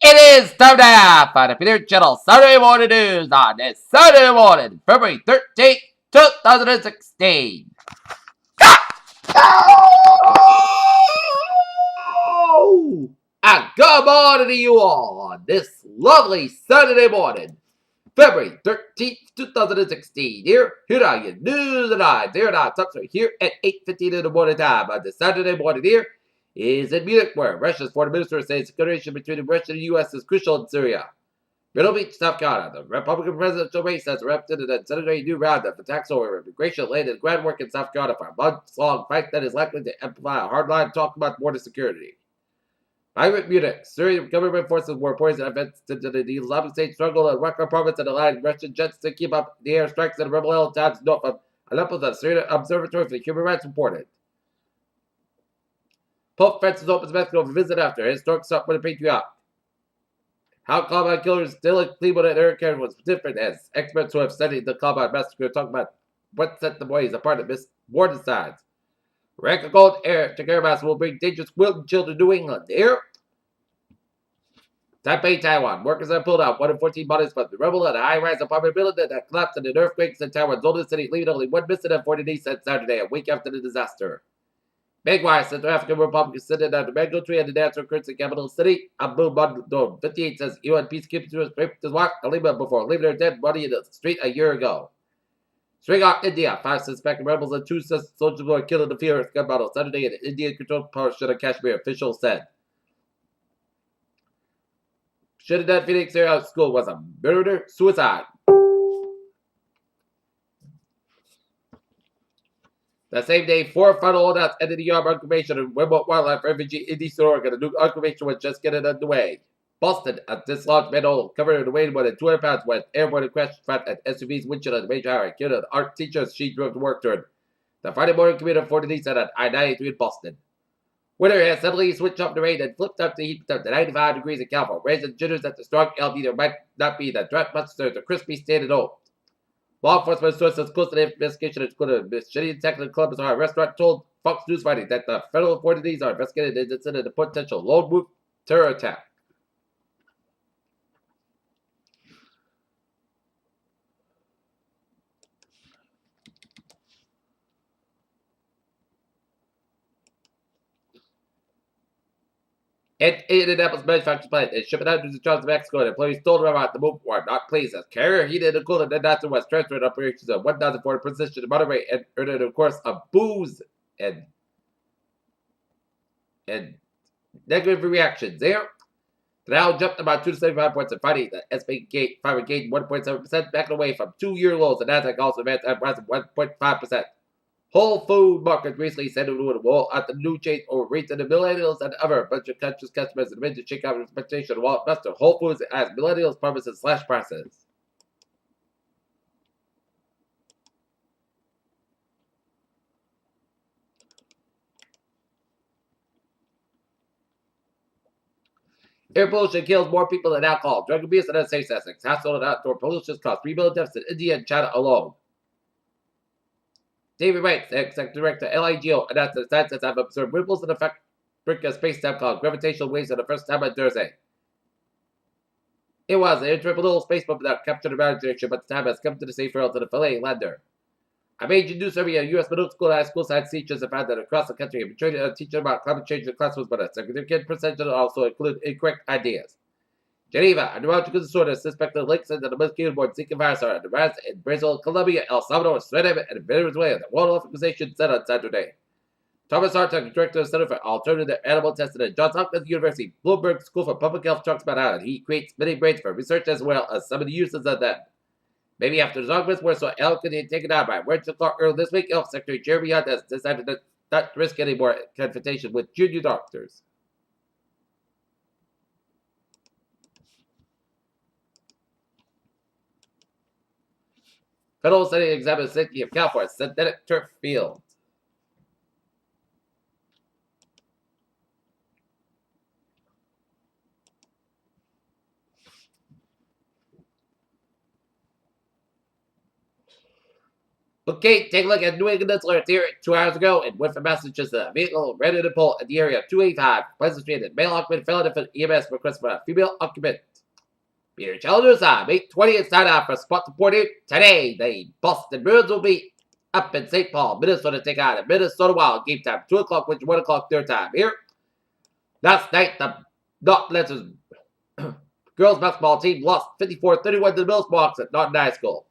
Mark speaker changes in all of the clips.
Speaker 1: It is time now for the Peter Channel Saturday Morning News on this Saturday morning, February 13th, 2016. Oh! And good morning to you all on this lovely Saturday morning, February 13th, 2016. Here are your news and here are our tops right here at 8:15 in the morning time on this Saturday morning here is in Munich, where Russia's foreign minister says the connection between Russia and the U.S. is crucial in Syria. Middle Beach, South Carolina. The Republican presidential race has erupted in a Saturday new round of attacks over immigration laid the groundwork in South Carolina for a months-long fight that is likely to amplify a hardline talk about border security. Migrant Munich. Syrian government forces were poisoned events into the Islamic State struggle in Raqqa province and allowed Russian jets to keep up the airstrikes in rebel held towns north of Aleppo, the Syrian Observatory for Human Rights reported. Pope Francis opens Mexico for visit after historic stop with a patriarch. How Columbine killers still in Cleveland and Hurricane was different as experts who have studied the Columbine massacre talk about what set the boys apart at border sides. Rank of gold air to Airbus will bring dangerous wilting children to New England. Here. Taipei, Taiwan. Workers have pulled out 1 in 14 bodies from the rubble at a high-rise apartment building that collapsed in an earthquake in Taiwan's oldest city, leaving only one missing and 40 days since Saturday, a week after the disaster. Meanwhile, Central African Republic is sitting on the mango tree and the dance occurs in capital city. Abu Bandor 58 says UN peacekeepers raped his wife, Kalima, before leaving her dead body in the street a year ago. Srinagar, India. 5 suspected rebels and 2 soldiers were killed in the fierce gun battle Saturday in an Indian-controlled portion of Kashmir, officials said. Sheridan Phoenix Area School was a murder-suicide. The same day, 4 final holdouts ended the yard occupation in Wimbledon Wildlife Refugee in Eastern Oregon. The new occupation was just getting underway. Boston, a dislodged manhole covered in weight more than 200 pounds went airborne and crashed front at SUV's windshield on the major highway, killing an art teacher as she drove to work during the Friday morning commute of 40 East at I-93 in Boston. Winter has suddenly switched off the rain and flipped up the heat up to 95 degrees in California, raising jitters that the strong albedo might not be the drought monster the crispy standing old. Law enforcement sources close to the investigation included a shitty attack in Columbus, Ohio restaurant told Fox News Friday that the federal authorities are investigating the incident of a potential lone wolf terror attack. At Indianapolis manufacturing plant is shipping hundreds of jobs to Mexico, and employees told them about the move were not pleased as carrier heated and cooling and Nazi was transferred operations of 1,004 positions to Monterey and earned a course of booze and negative reactions. There, the Dow jumped about 2 to 75 points in Friday. The S&P 500 gained 1.7%, backing away from 2-year lows. The Nasdaq also advanced at rise of 1.5%. Whole Food Market recently said it would roll out the new chain over rates and the millennials and other bunch of conscious customers and made to shake out expectation of Walt Buster. Whole Foods as millennials promises slash prices. Air pollution kills more people than alcohol, drug abuse, and unsafe sex. Household and outdoor pollution costs $3 billion deaths in India and China alone. David Wright, executive director LIGO, announced that scientists have observed ripples in effect a space-time called gravitational waves for the first time on Thursday. It was an interplanetary space probe that captured a ground direction, but the time has come to the safe world to the Philae lander. A major new survey of U.S. middle school and high school science teachers have found that across the country, a majority of teachers about climate change in classrooms, but a significant percentage also include incorrect ideas. Geneva, a neurological disorder suspected links into the mosquito-borne Zika virus are on the rise in Brazil, Colombia, El Salvador, Suriname, and Venezuela, the World Health Organization said on Saturday. Thomas Hartung, director of the Center for Alternative Animal Testing at Johns Hopkins University Bloomberg School for Public Health, talks about how he creates many brains for research as well as some of the uses of them. Maybe after the dogmas were so eloquently taken out by Rachel Clark earlier this week, Health Secretary Jeremy Hunt has decided not to risk any more confrontation with junior doctors. Federal study examines the safety of California's synthetic turf field. Okay, take a look at New England alerts here 2 hours ago in Winford, Massachusetts. A vehicle ready to pull at the area of 285 Pleasant Street. And male occupant fell into EMS request for a female occupant. Peter Childers on May 20th sign out for spot reported today. The Boston Bruins will be up in St. Paul, Minnesota, take on the Minnesota Wild. Game time 2 o'clock, which 1 o'clock their time here. Last night, the Northlands girls basketball team lost 54-31 to the Millsbrox at Norton High School.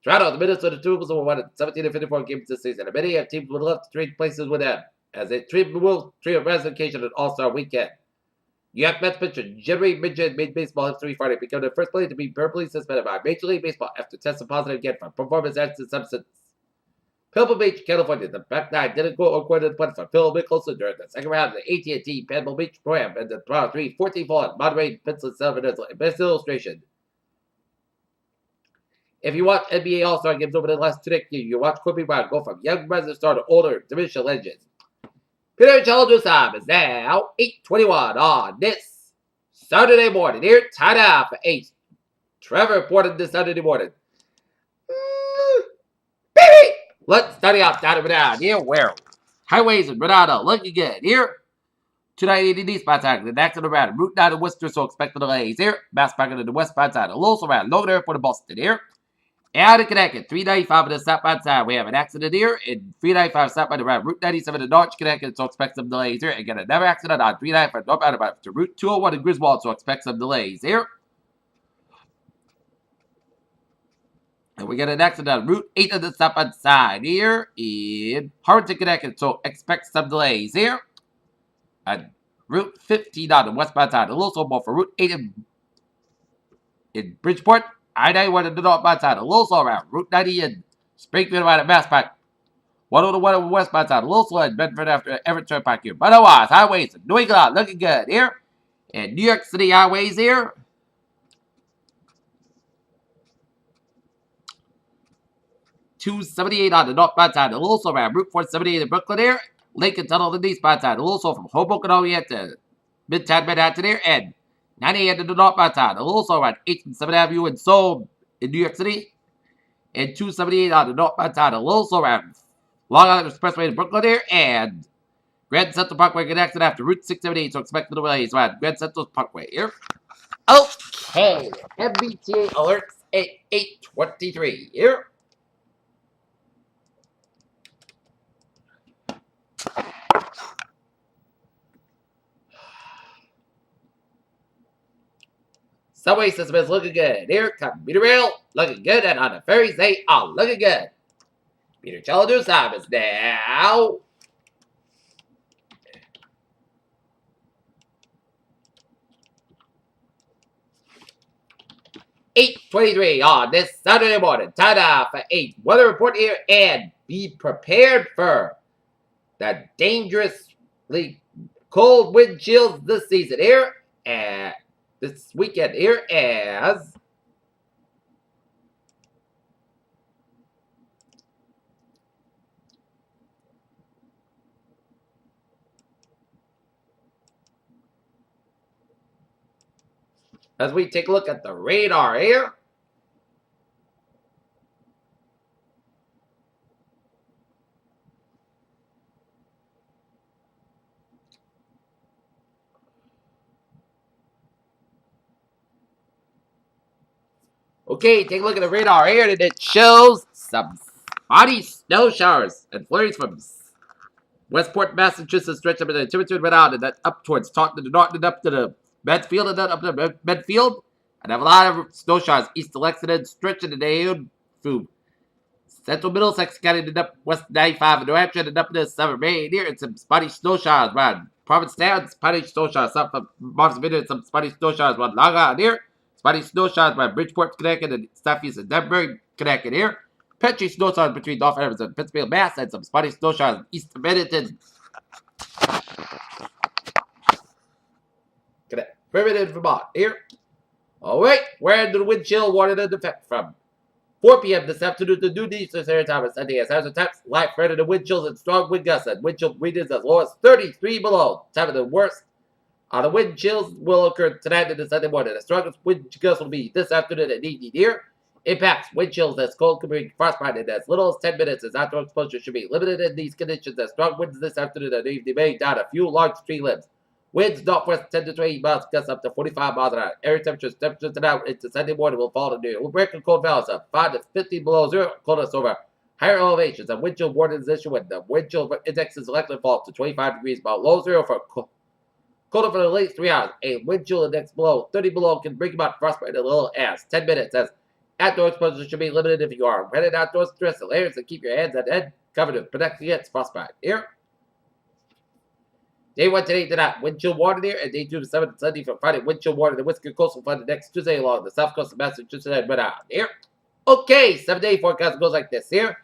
Speaker 1: Toronto, the Minnesota Timberwolves will win 17-54 games this season, and many teams would love to trade places with them as they treat the Wolves trade a resignation on All-Star Weekend. You have Mets pitcher Jerry Midget made baseball history Friday, become the first player to be permanently suspended by Major League Baseball after testing positive again for performance-enhancing substance. Pebble Beach, California, the back nine didn't go according to the plan for Phil Mickelson during the second round of the AT&T Pebble Beach program and the 3-14 fall at Monterey, Pennsylvania. Best illustration. If you watch NBA All-Star games over the last 2 decades, you watch Kobe Bryant go from young rising star to older division legends. Peter Childers time is now 8:21 on this Saturday morning. Here, tied out for 8. Trevor reported this Saturday morning. Baby! Let's study out down and down here where highways in Redondo looking good. Here, 290 eastbound side, the next on around Route 9 in Worcester, so expect the delays here. Mass parking on the westbound side, a little around Logan Airport in Boston here. Out of Connecticut, 395 on the southbound side. We have an accident here in 395 southbound around Route 97 in Norwich, Connecticut, so expect some delays here. Again, another accident on 395 northbound about to Route 201 in Griswold, so expect some delays here. And we got an accident on Route 8 on the southbound side here in Harrington, Connecticut, so expect some delays here. And Route 15 on the westbound side, a little more for Route 8 in Bridgeport. I-91 on the northbound side, a little slow around Route 90 in Springfield around at Mass Pike. 101 on the westbound side, a little slow in Bedford after Everett Turnpike here. But otherwise, highways in New England looking good here. And New York City highways here. .278 on the northbound side, a little slow around Route 478 in Brooklyn here. Lincoln Tunnel on the eastbound side, a little slow from Hoboken all the way to Midtown Manhattan here. And 98 on the northbound side, a little slow around 8th and 7th Avenue in Seoul in New York City. And 278 on the northbound side, a little slow around Long Island Expressway in Brooklyn here. And Grand Central Parkway connected after Route 678, so expect the delays around Grand Central Parkway here. Okay, MBTA alerts at 8:23 here. Subway system is looking good. Here, commuter rail looking good, and on the ferries they are looking good. Peter Childers time is now 8:23 on this Saturday morning. Time for 8. Weather report here, and be prepared for the dangerously cold wind chills this season here. And this weekend here as we take a look at the radar here. Okay, take a look at the radar here, and it shows some spotty snow showers and flurries from Westport, Massachusetts, stretch up in the temperature went out and then up towards Taunton and Norton and up to the Medfield and then up to Medfield. And have a lot of snow showers east to Lexington, stretching the day through Central Middlesex County and up West 95 in New Hampshire and up to Summer Maine here, and some spotty snow showers around Provincetown, spotty snow showers, some from Martha's Vineyard, some spotty snow showers around Long Island here. Spotty snow showers by Bridgeport, Connecticut, and southeast of Denver, Connecticut here. Petri snow showers between North Evans and Pittsfield, Mass, and some spotty snow showers east of Bennington. Primitive Vermont here. Alright, we're into the wind chill warning in effect from 4 p.m. this afternoon to noon Eastern Standard Time on Sunday. As hazard times, light threat of wind chills and strong wind gusts, and wind chill winds as low as 33 below. Time of the worst. The wind chills will occur tonight and Sunday morning. The strongest wind gusts will be this afternoon and evening here. Impacts, wind chills as cold can bring frostbite in as little as 10 minutes as outdoor exposure should be limited in these conditions as strong winds this afternoon and evening may down a few large tree limbs. Winds northwest 10 to 20 miles, gusts up to 45 miles an hour. Air temperatures tonight into Sunday morning will fall to near. We'll break in cold valleys of 5 to 15 below zero, coldness over higher elevations. A wind chill warning is issued when the wind chill index is likely to fall to 25 degrees below zero for colder for the late 3 hours. A wind chill index below 30 below can bring about frostbite in a little as 10 minutes as outdoor exposure should be limited if you are headed outdoors. Dress the layers and keep your hands and head covered to protect against frostbite. Here. Day 1 today tonight, wind chill warning here, and day 2 to 7 Sunday for Friday, wind chill warning. The Whisker coastal flood the next Tuesday along the south coast of Massachusetts and Rhode Island. Here. Okay, 7-day forecast goes like this here.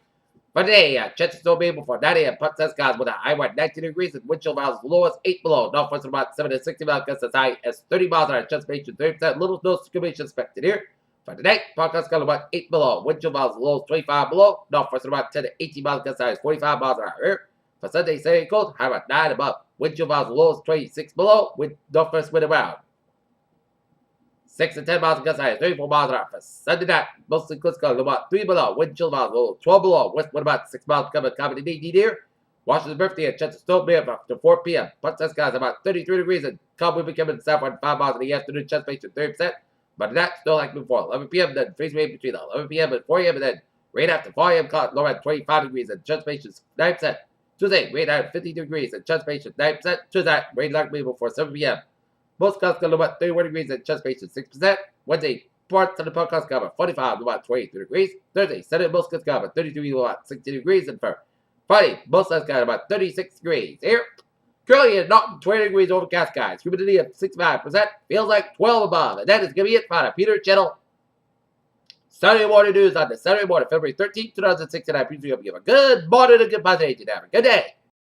Speaker 1: For today, chances of being before 9 a.m. Punt test skies with a high at 19 degrees and wind chill miles low as 8 below. Northwest about 7 to 60 miles, gusts as high as 30 miles an hour. Chance of 30%. Little snow accumulation expected here. For tonight, forecast skies about 8 below. Wind chill miles low as 25 below. Northwest about 10 to 18 miles, gusts as high as 45 miles an hour here. For Sunday, Saturday cold, high about 9 above. Wind chill miles low as 26 below. With northwest wind around 6 to 10 miles, gusts high as 34 miles an hour. For Sunday night, mostly clear skies about 3 below. Wind chill miles low 12 below. West wind about 6 miles coming in AD here. Washington's birthday and chance of snow may up to 4 p.m. Punt test skies about 33 degrees and calm wind becoming southward 5 miles in the afternoon. Chance of 30%. But tonight, still like before. 11 p.m. then freeze rain between 11 p.m. and 4 a.m. and then rain after 4 a.m. Low at 25 degrees and chance of 9%. Tuesday, rain at 50 degrees and chance of 9%. Tuesday, rain likely before 7 p.m. Most clouds got about 31 degrees and chance of 6%. Wednesday, parts of the podcast got about 45 to about 23 degrees. Thursday, Saturday, most clouds got about 33 to about 60 degrees. And for Friday, most clouds got about 36 degrees. Here, currently at Norton, 20 degrees overcast skies. Humidity of 65%. Feels like 12 above. And that is going to be it for the Peter Channel Saturday morning news on the Saturday morning, February 13th, 2016. I appreciate you have a good morning and good positive day. Have a good day.